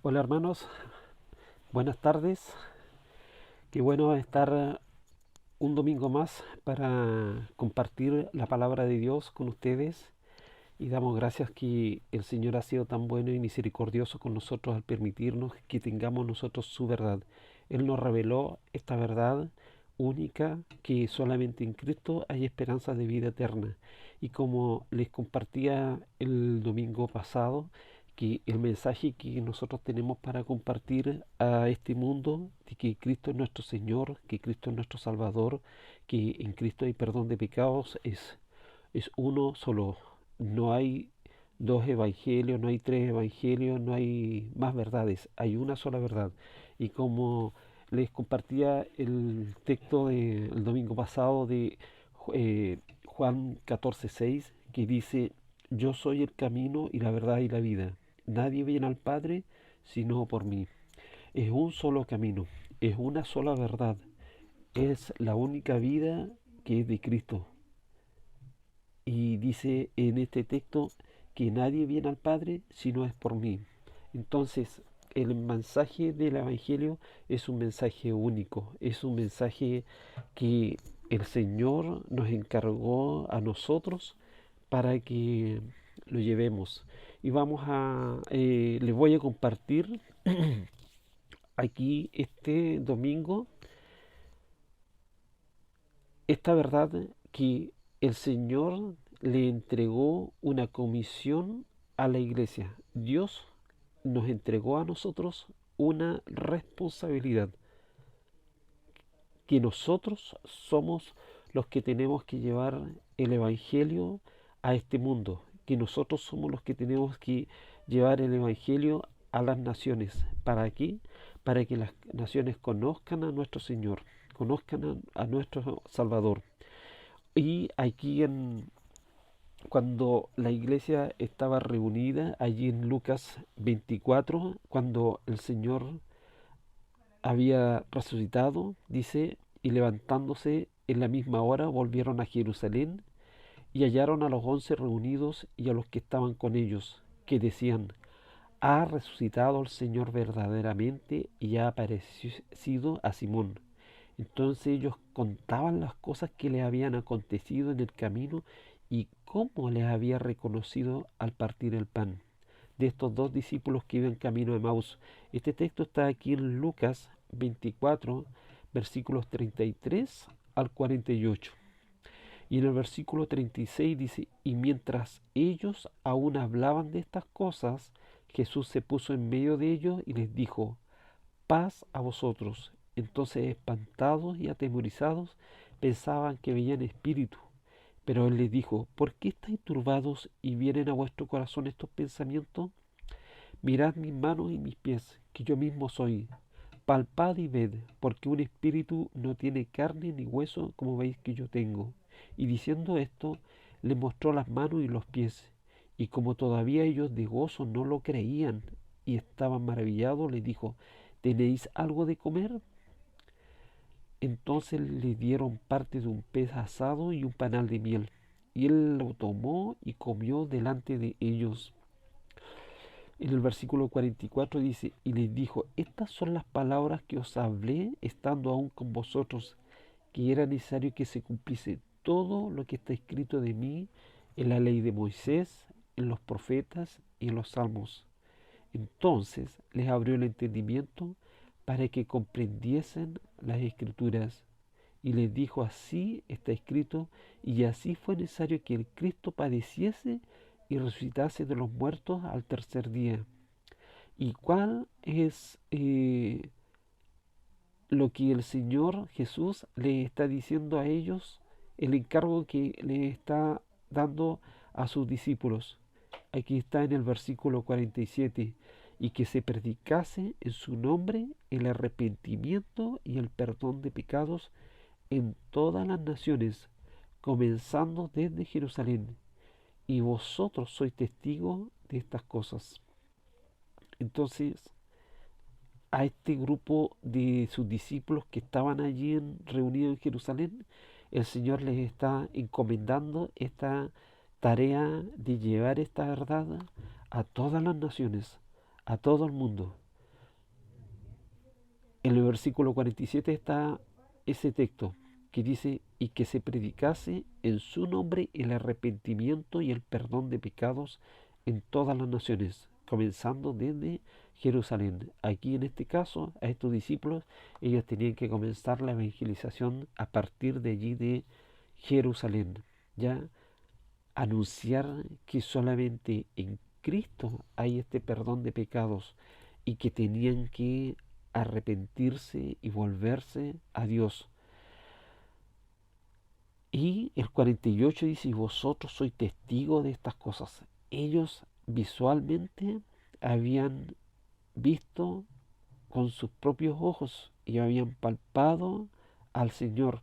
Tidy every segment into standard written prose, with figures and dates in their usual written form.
Hola hermanos, buenas tardes. Qué bueno estar un domingo más para compartir la palabra de Dios con ustedes y damos gracias que el Señor ha sido tan bueno y misericordioso con nosotros al permitirnos que tengamos nosotros su verdad. Él nos reveló esta verdad única que solamente en Cristo hay esperanza de vida eterna. Y como les compartía el domingo pasado, que el mensaje que nosotros tenemos para compartir a este mundo, de que Cristo es nuestro Señor, que Cristo es nuestro Salvador, que en Cristo hay perdón de pecados, es uno solo. No hay dos evangelios, no hay tres evangelios, no hay más verdades, hay una sola verdad. Y como les compartía el texto del domingo pasado de Juan 14:6, que dice, yo soy el camino y la verdad y la vida. Nadie viene al Padre sino por mí. Es un solo camino, es una sola verdad, es la única vida que es de Cristo. Y dice en este texto que nadie viene al Padre si no es por mí. Entonces, el mensaje del Evangelio es un mensaje único, es un mensaje que el Señor nos encargó a nosotros para que lo llevemos. Y les voy a compartir aquí este domingo esta verdad que el Señor le entregó una comisión a la iglesia. Dios nos entregó a nosotros una responsabilidad, que nosotros somos los que tenemos que llevar el Evangelio a este mundo, que nosotros somos los que tenemos que llevar el Evangelio a las naciones. ¿Para qué? Para que las naciones conozcan a nuestro Señor, conozcan a nuestro Salvador. Y cuando la iglesia estaba reunida, allí en Lucas 24, cuando el Señor había resucitado, dice, y levantándose en la misma hora, volvieron a Jerusalén y hallaron a los 11 reunidos y a los que estaban con ellos, que decían, ha resucitado el Señor verdaderamente y ha aparecido a Simón. Entonces ellos contaban las cosas que les habían acontecido en el camino y cómo les había reconocido al partir el pan de estos dos discípulos que iban camino de Maús. Este texto está aquí en Lucas 24, versículos 33 al 48. Y en el versículo 36 dice, y mientras ellos aún hablaban de estas cosas, Jesús se puso en medio de ellos y les dijo, paz a vosotros. Entonces, espantados y atemorizados, pensaban que veían espíritu. Pero él les dijo, ¿por qué estáis turbados y vienen a vuestro corazón estos pensamientos? Mirad mis manos y mis pies, que yo mismo soy. Palpad y ved, porque un espíritu no tiene carne ni hueso como veis que yo tengo. Y diciendo esto, le mostró las manos y los pies. Y como todavía ellos de gozo no lo creían y estaban maravillados, les dijo, ¿tenéis algo de comer? Entonces le dieron parte de un pez asado y un panal de miel. Y él lo tomó y comió delante de ellos. En el versículo 44 dice, y les dijo, estas son las palabras que os hablé estando aún con vosotros, que era necesario que se cumpliese todo lo que está escrito de mí en la ley de Moisés, en los profetas y en los salmos. Entonces les abrió el entendimiento para que comprendiesen las escrituras. Y les dijo, así está escrito, y así fue necesario que el Cristo padeciese y resucitase de los muertos al tercer día. ¿Y cuál es lo que el Señor Jesús le está diciendo a ellos? El encargo que le está dando a sus discípulos. Aquí está en el versículo 47. Y que se predicase en su nombre el arrepentimiento y el perdón de pecados en todas las naciones, comenzando desde Jerusalén. Y vosotros sois testigos de estas cosas. Entonces, a este grupo de sus discípulos que estaban allí reunidos en Jerusalén, el Señor les está encomendando esta tarea de llevar esta verdad a todas las naciones, a todo el mundo. En el versículo 47 está ese texto que dice, y que se predicase en su nombre el arrepentimiento y el perdón de pecados en todas las naciones, comenzando desde Jerusalén. Aquí en este caso, a estos discípulos, ellos tenían que comenzar la evangelización a partir de allí de Jerusalén. Ya anunciar que solamente en Cristo hay este perdón de pecados y que tenían que arrepentirse y volverse a Dios. Y el 48 dice, y vosotros sois testigos de estas cosas. Ellos visualmente habían visto con sus propios ojos y habían palpado al Señor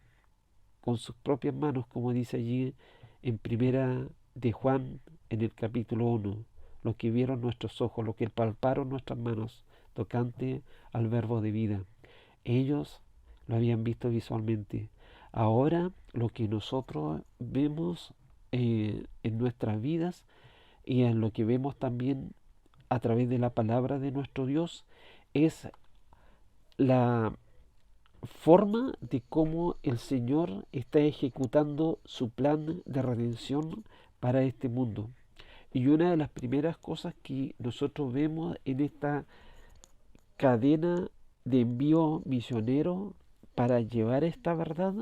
con sus propias manos, como dice allí en primera de Juan en el capítulo 1, lo que vieron nuestros ojos, lo que palparon nuestras manos, tocante al verbo de vida. Ellos lo habían visto visualmente. Ahora lo que nosotros vemos en nuestras vidas y en lo que vemos también a través de la palabra de nuestro Dios es la forma de cómo el Señor está ejecutando su plan de redención para este mundo. Y una de las primeras cosas que nosotros vemos en esta cadena de envío misionero para llevar esta verdad,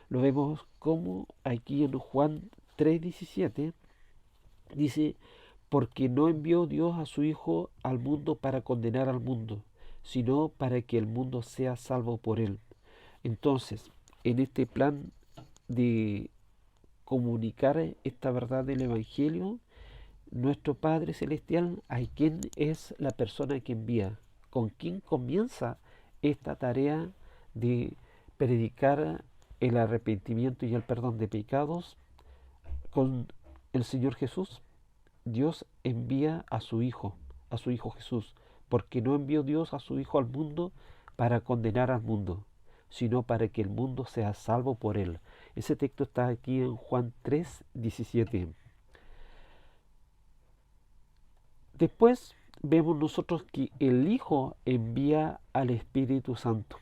lo vemos como aquí en Juan 3:17 dice, porque no envió Dios a su Hijo al mundo para condenar al mundo, sino para que el mundo sea salvo por él. Entonces, en este plan de comunicar esta verdad del Evangelio, nuestro Padre Celestial, ¿a quién es la persona que envía? ¿Con quién comienza esta tarea de predicar el arrepentimiento y el perdón de pecados? Con el Señor Jesús. Dios envía a su Hijo Jesús, porque no envió Dios a su Hijo al mundo para condenar al mundo, sino para que el mundo sea salvo por él. Ese texto está aquí en Juan 3:17. Después vemos nosotros que el Hijo envía al Espíritu Santo.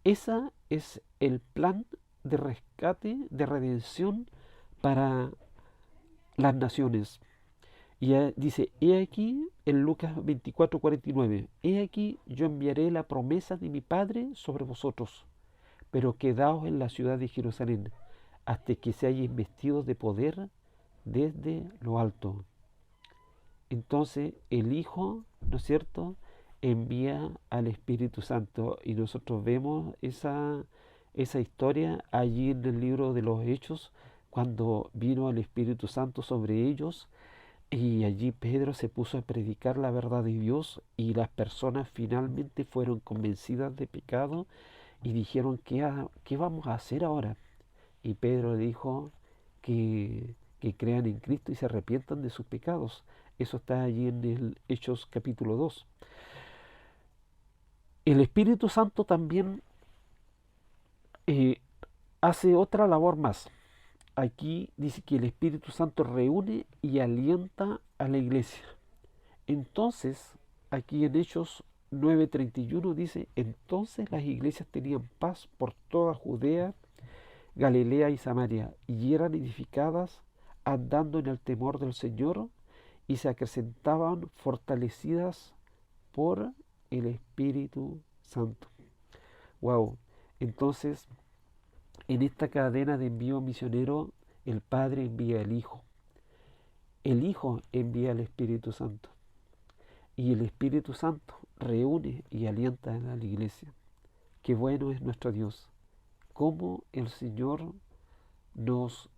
Ese es el plan de rescate, de redención para las naciones. Y dice, he aquí en Lucas 24:49, he aquí yo enviaré la promesa de mi Padre sobre vosotros, pero quedaos en la ciudad de Jerusalén hasta que seáis vestidos de poder desde lo alto. Entonces el Hijo, ¿no es cierto?, envía al Espíritu Santo y nosotros vemos esa historia allí en el libro de los Hechos, cuando vino el Espíritu Santo sobre ellos y allí Pedro se puso a predicar la verdad de Dios y las personas finalmente fueron convencidas de pecado y dijeron, ¿qué vamos a hacer ahora? Y Pedro dijo que crean en Cristo y se arrepientan de sus pecados. Eso está allí en el Hechos capítulo 2. El Espíritu Santo también hace otra labor más. Aquí dice que el Espíritu Santo reúne y alienta a la iglesia. Entonces, aquí en Hechos 9:31 dice, entonces las iglesias tenían paz por toda Judea, Galilea y Samaria, y eran edificadas andando en el temor del Señor, y se acrecentaban fortalecidas por el Espíritu Santo. Wow. Entonces, en esta cadena de envío misionero, el Padre envía al Hijo. El Hijo envía al Espíritu Santo. Y el Espíritu Santo reúne y alienta a la iglesia. Qué bueno es nuestro Dios. Cómo el Señor nos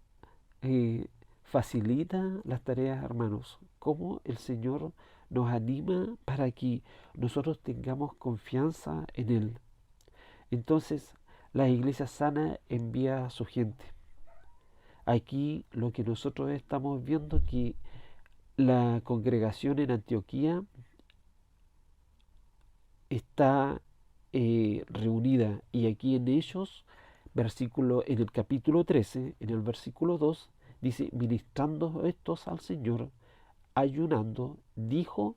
facilita las tareas, hermanos. Cómo el Señor nos anima para que nosotros tengamos confianza en Él. Entonces, la iglesia sana envía a su gente. Aquí lo que nosotros estamos viendo que la congregación en Antioquía está reunida, y aquí en ellos, en el capítulo 13, en el versículo 2, dice, ministrando estos al Señor, ayunando, dijo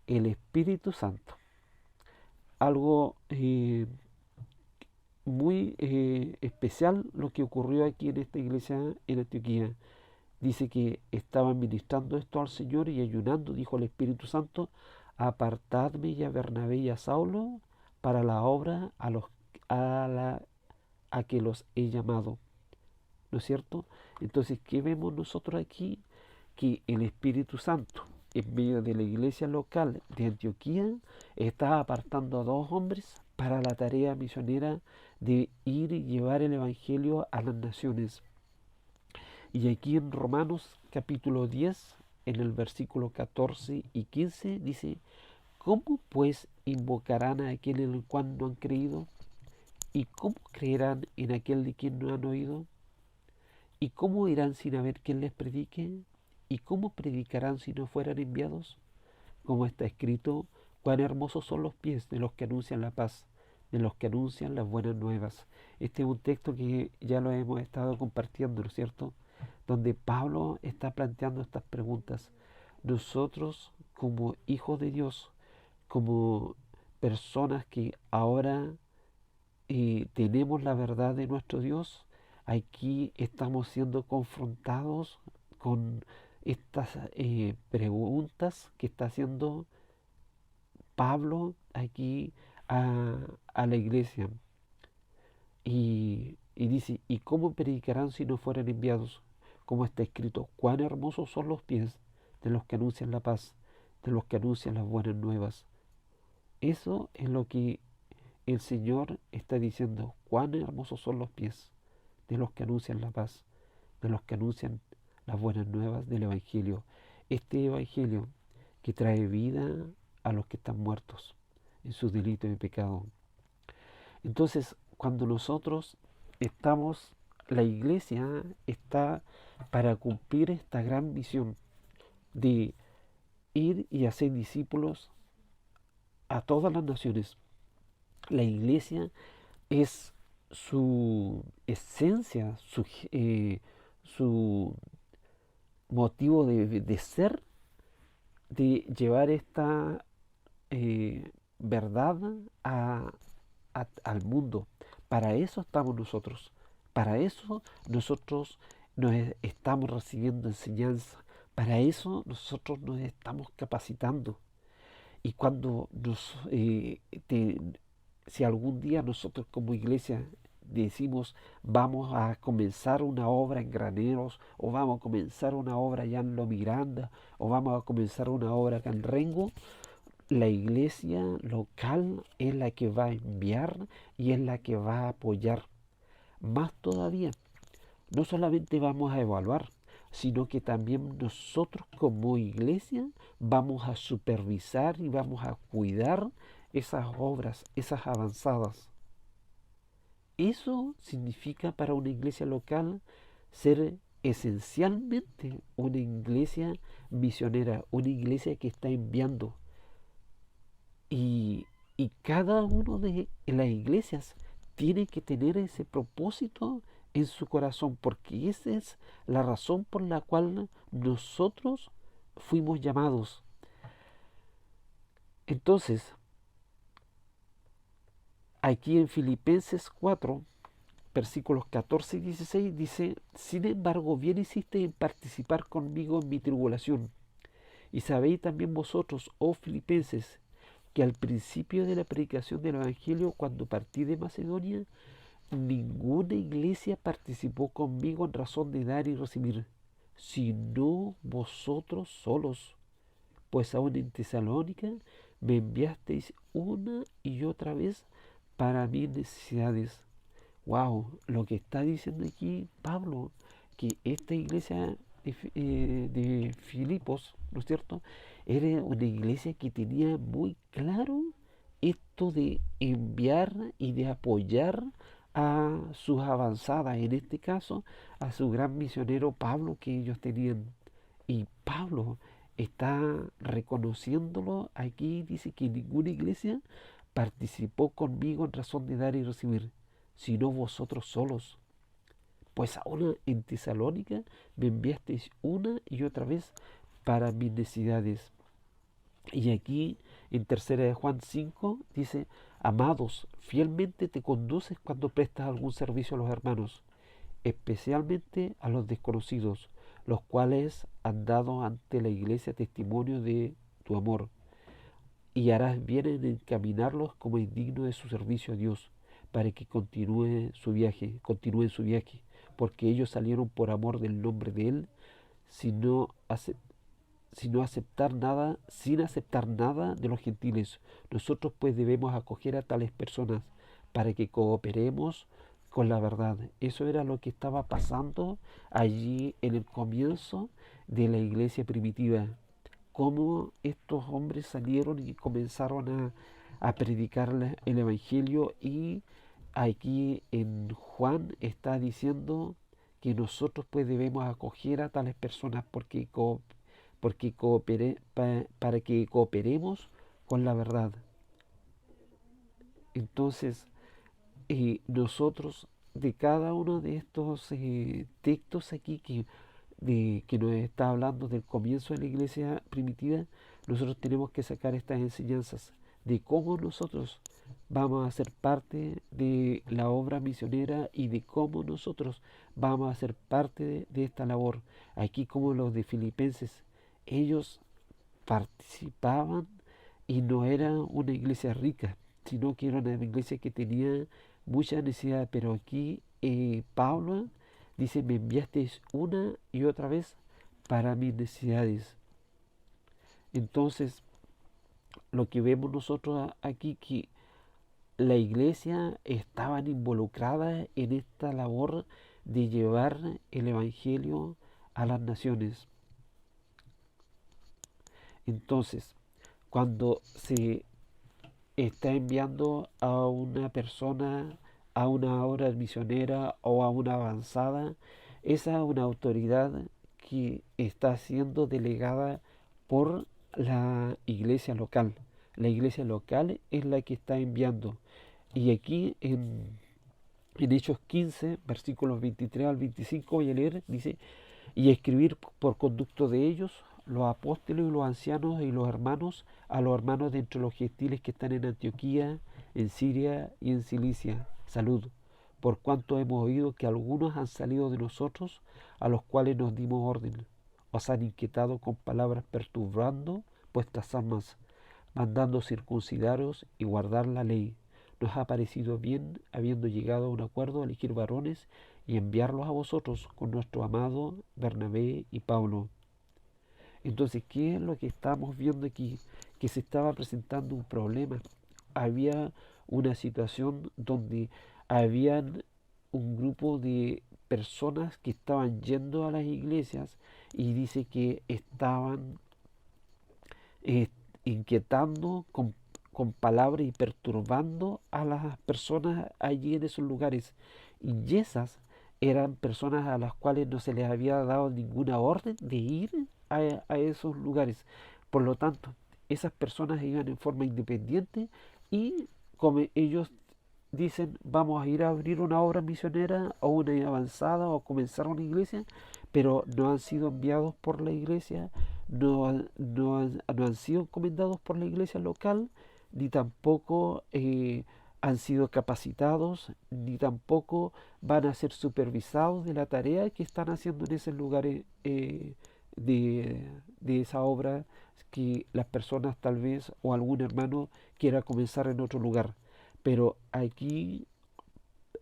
el Espíritu Santo. algo muy especial lo que ocurrió aquí en esta iglesia en Antioquía. Dice que estaban ministrando esto al Señor y ayunando, dijo el Espíritu Santo, apartadme y a Bernabé y a Saulo para la obra a que los he llamado. ¿No es cierto? Entonces, ¿qué vemos nosotros aquí? Que el Espíritu Santo, en medio de la iglesia local de Antioquía, está apartando a dos hombres para la tarea misionera de ir y llevar el Evangelio a las naciones. Y aquí en Romanos capítulo 10, en el versículo 14 y 15, dice, ¿cómo pues invocarán a aquel en el cual no han creído? ¿Y cómo creerán en aquel de quien no han oído? ¿Y cómo irán sin haber quien les predique? ¿Y cómo predicarán si no fueran enviados? Como está escrito, cuán hermosos son los pies de los que anuncian la paz, de los que anuncian las buenas nuevas. Este es un texto que ya lo hemos estado compartiendo, ¿no es cierto? Donde Pablo está planteando estas preguntas. Nosotros, como hijos de Dios, como personas que ahora tenemos la verdad de nuestro Dios, aquí estamos siendo confrontados con estas preguntas que está haciendo Pablo aquí a la iglesia. Y dice, ¿y cómo predicarán si no fueran enviados? Como está escrito, cuán hermosos son los pies de los que anuncian la paz, de los que anuncian las buenas nuevas. Eso es lo que el Señor está diciendo, cuán hermosos son los pies de los que anuncian la paz, de los que anuncian las buenas nuevas del Evangelio. Este Evangelio que trae vida a los que están muertos en sus delitos y pecado. Entonces, cuando nosotros estamos, la iglesia está para cumplir esta gran misión de ir y hacer discípulos a todas las naciones. La iglesia es su esencia, su motivo de ser, de llevar esta verdad al mundo. Para eso estamos nosotros. Para eso nosotros nos estamos recibiendo enseñanza. Para eso nosotros nos estamos capacitando. Y cuando si algún día nosotros como iglesia decimos vamos a comenzar una obra en Graneros, o vamos a comenzar una obra allá en Lo Miranda, o vamos a comenzar una obra acá en Rengo, la iglesia local es la que va a enviar y es la que va a apoyar. Más todavía, no solamente vamos a evaluar, sino que también nosotros como iglesia vamos a supervisar y vamos a cuidar esas obras, esas avanzadas. Eso significa para una iglesia local ser esencialmente una iglesia misionera, una iglesia que está enviando. Y cada uno de las iglesias tiene que tener ese propósito en su corazón, porque esa es la razón por la cual nosotros fuimos llamados. Entonces, aquí en Filipenses 4, versículos 14 y 16 dice, sin embargo, bien hiciste en participar conmigo en mi tribulación. Y sabéis también vosotros, oh filipenses, que al principio de la predicación del Evangelio, cuando partí de Macedonia, ninguna iglesia participó conmigo en razón de dar y recibir, sino vosotros solos. Pues aún en Tesalónica me enviasteis una y otra vez para mis necesidades. Wow, lo que está diciendo aquí Pablo, que esta iglesia de Filipos, ¿no es cierto? Era una iglesia que tenía muy claro esto de enviar y de apoyar a sus avanzadas, en este caso a su gran misionero Pablo que ellos tenían. Y Pablo está reconociéndolo aquí, dice que ninguna iglesia participó conmigo en razón de dar y recibir, sino vosotros solos. Pues ahora en Tesalónica me enviasteis una y otra vez para mis necesidades. Y aquí en tercera de Juan 5 dice, Amados, fielmente te conduces cuando prestas algún servicio a los hermanos, especialmente a los desconocidos, los cuales han dado ante la iglesia testimonio de tu amor, y harás bien en encaminarlos como es digno de su servicio a Dios, para que continúen su viaje, porque ellos salieron por amor del nombre de Él, sino sin aceptar nada de los gentiles. Nosotros pues debemos acoger a tales personas para que cooperemos con la verdad. Eso era lo que estaba pasando allí en el comienzo de la iglesia primitiva. Cómo estos hombres salieron y comenzaron a predicar el evangelio, y aquí en Juan está diciendo que nosotros pues debemos acoger a tales personas para que cooperemos con la verdad. Entonces, nosotros de cada uno de estos textos aquí que nos está hablando del comienzo de la iglesia primitiva, nosotros tenemos que sacar estas enseñanzas de cómo nosotros vamos a ser parte de la obra misionera y de cómo nosotros vamos a ser parte de esta labor. Aquí como los de Filipenses, ellos participaban y no era una iglesia rica, sino que era una iglesia que tenía mucha necesidad. Pero aquí Pablo dice, me enviasteis una y otra vez para mis necesidades. Entonces, lo que vemos nosotros aquí, que la iglesia estaba involucrada en esta labor de llevar el evangelio a las naciones. Entonces, cuando se está enviando a una persona a una obra misionera o a una avanzada, esa es una autoridad que está siendo delegada por la iglesia local. La iglesia local es la que está enviando. Y aquí en Hechos 15, versículos 23 al 25, voy a leer, dice, y escribir por conducto de ellos, los apóstoles y los ancianos y los hermanos, a los hermanos de entre los gentiles que están en Antioquía, en Siria y en Cilicia. Salud, por cuanto hemos oído que algunos han salido de nosotros, a los cuales nos dimos orden. Os han inquietado con palabras perturbando vuestras almas, mandando circuncidaros y guardar la ley. Nos ha parecido bien, habiendo llegado a un acuerdo, elegir varones y enviarlos a vosotros con nuestro amado Bernabé y Pablo. Entonces, ¿qué es lo que estamos viendo aquí? Que se estaba presentando un problema. Había una situación donde habían un grupo de personas que estaban yendo a las iglesias, y dice que estaban eh, inquietando con palabras y perturbando a las personas allí en esos lugares. Y esas eran personas a las cuales no se les había dado ninguna orden de ir a esos lugares. Por lo tanto, esas personas iban en forma independiente, y como ellos dicen, vamos a ir a abrir una obra misionera o una avanzada o comenzar una iglesia, pero no han sido enviados por la iglesia, no han sido encomendados por la iglesia local, ni tampoco han sido capacitados, ni tampoco van a ser supervisados de la tarea que están haciendo en esos lugares de esa obra que las personas tal vez o algún hermano quiera comenzar en otro lugar. Pero aquí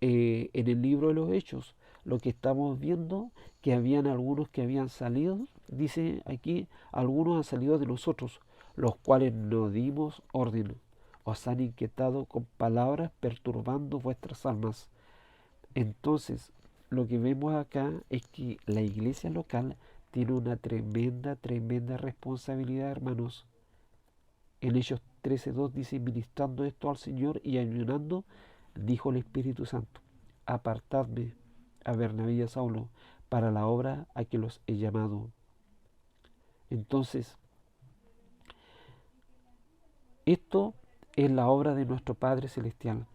en el libro de los Hechos, lo que estamos viendo, que habían algunos que habían salido, dice aquí, algunos han salido de nosotros, los cuales no dimos orden, os han inquietado con palabras perturbando vuestras almas. Entonces, lo que vemos acá es que la iglesia local tiene una tremenda responsabilidad, hermanos. En Hechos 13:2 dice, ministrando esto al Señor y ayunando, dijo el Espíritu Santo, apartadme a Bernabé y a Saulo para la obra a que los he llamado. Entonces, esto es la obra de nuestro Padre Celestial.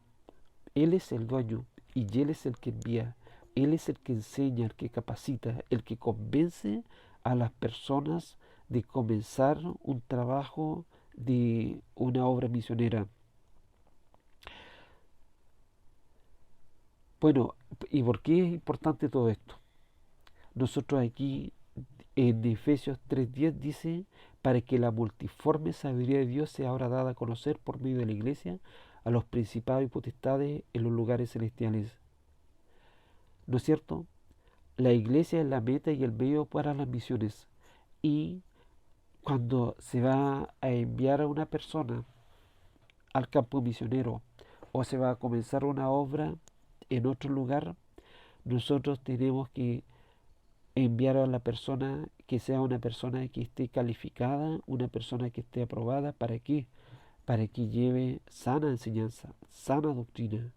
Él es el dueño y Él es el que envía. Él es el que enseña, el que capacita, el que convence a las personas de comenzar un trabajo de una obra misionera. Bueno, ¿y por qué es importante todo esto? Nosotros aquí en Efesios 3:10 dice, para que la multiforme sabiduría de Dios sea ahora dada a conocer por medio de la iglesia a los principados y potestades en los lugares celestiales. ¿No es cierto? La iglesia es la meta y el medio para las misiones. Y cuando se va a enviar a una persona al campo misionero o se va a comenzar una obra en otro lugar, nosotros tenemos que enviar a la persona que sea una persona que esté calificada, una persona que esté aprobada. ¿Para qué? Para que lleve sana enseñanza, sana doctrina,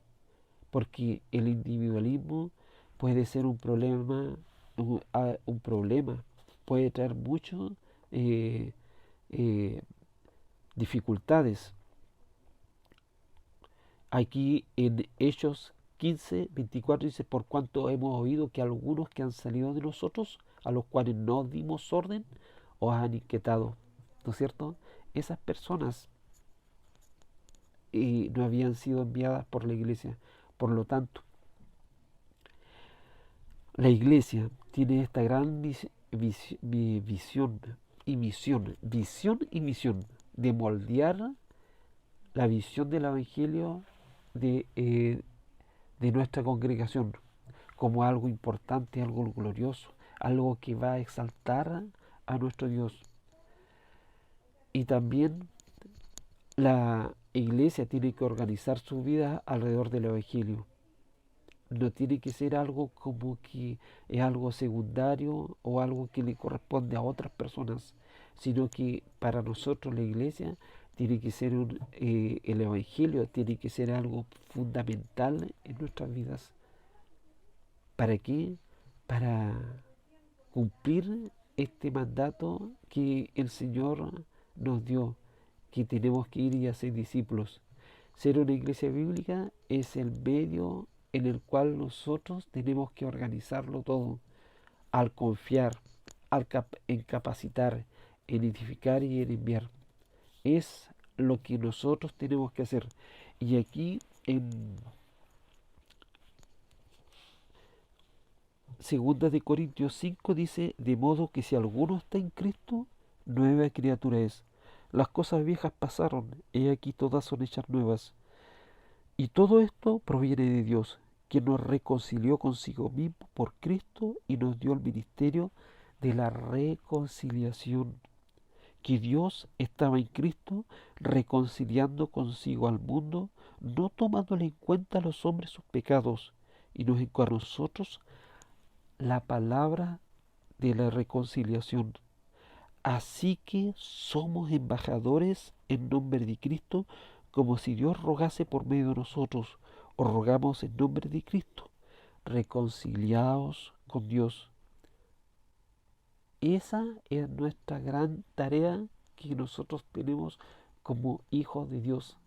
porque el individualismo puede ser un problema, un problema, puede traer muchas eh, eh, dificultades. Aquí en Hechos 15:24 dice, por cuanto hemos oído que algunos que han salido de nosotros, a los cuales no dimos orden, os han inquietado. ¿No es cierto? Esas personas no habían sido enviadas por la iglesia. Por lo tanto, la iglesia tiene esta gran visión y misión de moldear la visión del Evangelio de, eh, de nuestra congregación como algo importante, algo glorioso, algo que va a exaltar a nuestro Dios. Y también la iglesia tiene que organizar su vida alrededor del Evangelio. No tiene que ser algo como que es algo secundario o algo que le corresponde a otras personas, sino que para nosotros la iglesia tiene que ser el Evangelio, tiene que ser algo fundamental en nuestras vidas. ¿Para qué? Para cumplir este mandato que el Señor nos dio, que tenemos que ir y hacer discípulos. Ser una iglesia bíblica es el medio en el cual nosotros tenemos que organizarlo todo, al confiar, en capacitar, en edificar y en enviar. Es lo que nosotros tenemos que hacer. Y aquí en 2 Corintios 5 dice, de modo que si alguno está en Cristo, nueva criatura es. Las cosas viejas pasaron, he aquí todas son hechas nuevas. Y todo esto proviene de Dios, quien nos reconcilió consigo mismo por Cristo y nos dio el ministerio de la reconciliación. Que Dios estaba en Cristo reconciliando consigo al mundo, no tomándole en cuenta a los hombres sus pecados, y nos envió a nosotros la palabra de la reconciliación. Así que somos embajadores en nombre de Cristo, como si Dios rogase por medio de nosotros. Os rogamos en nombre de Cristo, reconciliados con Dios. Esa es nuestra gran tarea que nosotros tenemos como hijos de Dios.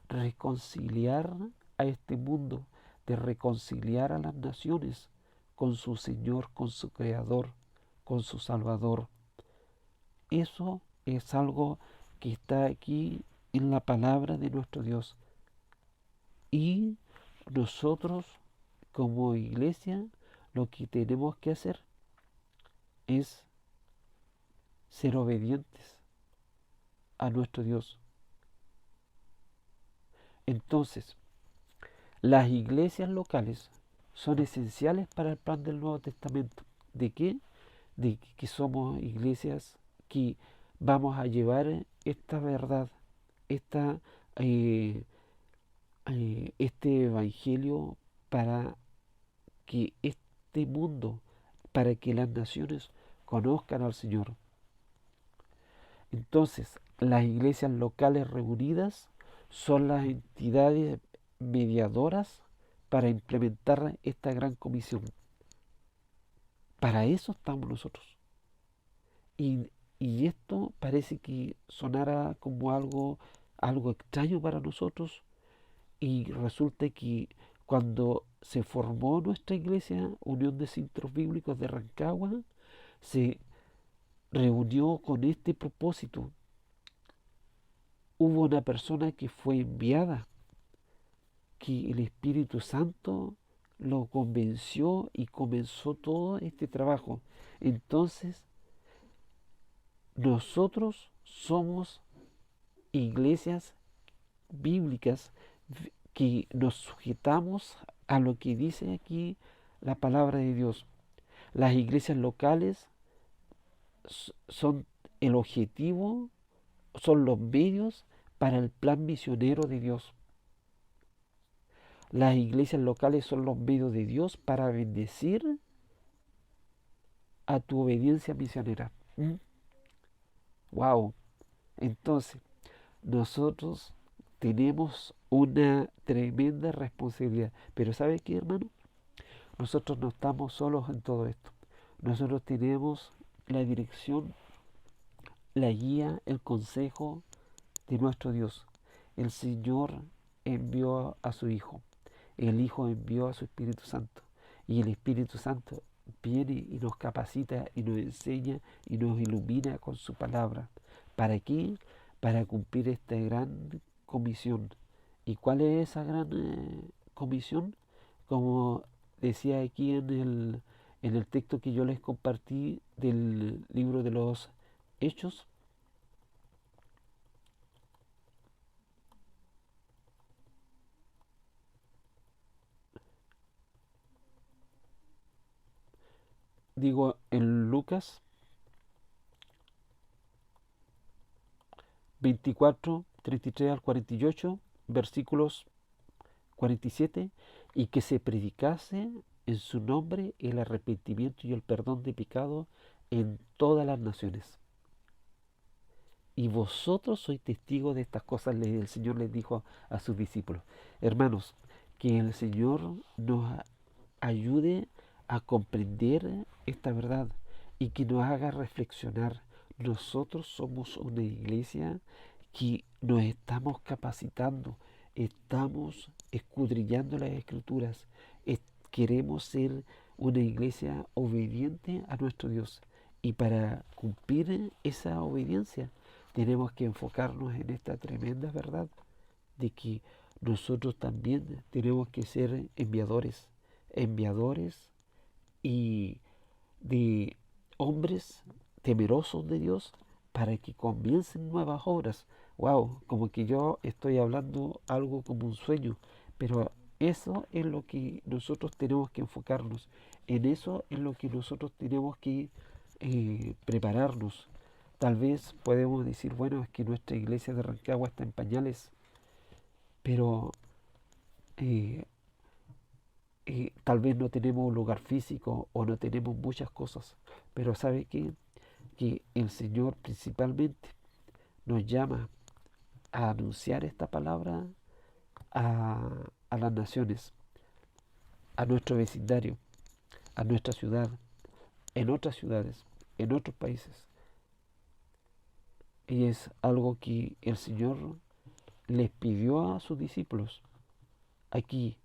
Reconciliar a este mundo, de reconciliar a las naciones con su Señor, con su Creador, con su Salvador. Eso es algo que está aquí en la palabra de nuestro Dios. Y nosotros como iglesia lo que tenemos que hacer es ser obedientes a nuestro Dios. Entonces, las iglesias locales son esenciales para el plan del Nuevo Testamento. ¿De qué? De que somos iglesias que vamos a llevar esta verdad, esta, este evangelio para que este mundo, para que las naciones conozcan al Señor. Entonces, las iglesias locales reunidas son las entidades mediadoras para implementar esta gran comisión. Para eso estamos nosotros. Y, y esto parece que sonara como algo extraño para nosotros, y resulta que cuando se formó nuestra iglesia, Unión de Centros Bíblicos de Rancagua, se reunió con este propósito. Hubo una persona que fue enviada, que el Espíritu Santo lo convenció y comenzó todo este trabajo. Entonces, nosotros somos iglesias bíblicas que nos sujetamos a lo que dice aquí la palabra de Dios. Las iglesias locales son el objetivo, son los medios para el plan misionero de Dios. Las iglesias locales son los medios de Dios para bendecir a tu obediencia misionera. ¿Mm? Wow. Entonces, nosotros tenemos una tremenda responsabilidad. Pero ¿sabe qué, hermano? Nosotros no estamos solos en todo esto. Nosotros tenemos la dirección, la guía, el consejo de nuestro Dios. El Señor envió a su Hijo. El Hijo envió a su Espíritu Santo. Y el Espíritu Santo viene y nos capacita y nos enseña y nos ilumina con su palabra. ¿Para qué? Para cumplir esta gran comisión. ¿Y cuál es esa gran comisión? Como decía aquí en el texto que yo les compartí del libro de los Hechos, digo en Lucas 24, 33 al 48, versículos 47, y que se predicase en su nombre el arrepentimiento y el perdón de pecado en todas las naciones. Y vosotros sois testigos de estas cosas, el Señor les dijo a sus discípulos. Hermanos, que el Señor nos ayude a comprender esta verdad y que nos haga reflexionar. Nosotros somos una iglesia que nos estamos capacitando, estamos escudriñando las escrituras, queremos ser una iglesia obediente a nuestro Dios. Y para cumplir esa obediencia tenemos que enfocarnos en esta tremenda verdad de que nosotros también tenemos que ser enviadores y de hombres temerosos de Dios para que comiencen nuevas obras. Wow, como que yo estoy hablando algo como un sueño, pero eso es lo que nosotros tenemos que enfocarnos, en eso es lo que nosotros tenemos que prepararnos. Tal vez podemos decir, bueno, es que nuestra iglesia de Rancagua está en pañales, pero eh, tal vez no tenemos un lugar físico o no tenemos muchas cosas, pero ¿sabe qué? Que el Señor principalmente nos llama a anunciar esta palabra a las naciones, a nuestro vecindario, a nuestra ciudad, en otras ciudades, en otros países. Y es algo que el Señor les pidió a sus discípulos aquí,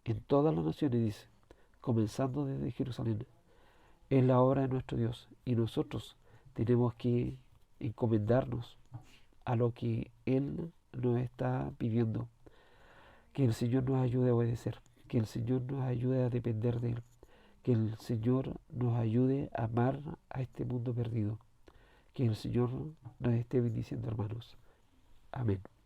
en todas las naciones, dice, comenzando desde Jerusalén. Es la obra de nuestro Dios y nosotros tenemos que encomendarnos a lo que Él nos está pidiendo. Que el Señor nos ayude a obedecer, que el Señor nos ayude a depender de Él, que el Señor nos ayude a amar a este mundo perdido, que el Señor nos esté bendiciendo, hermanos. Amén.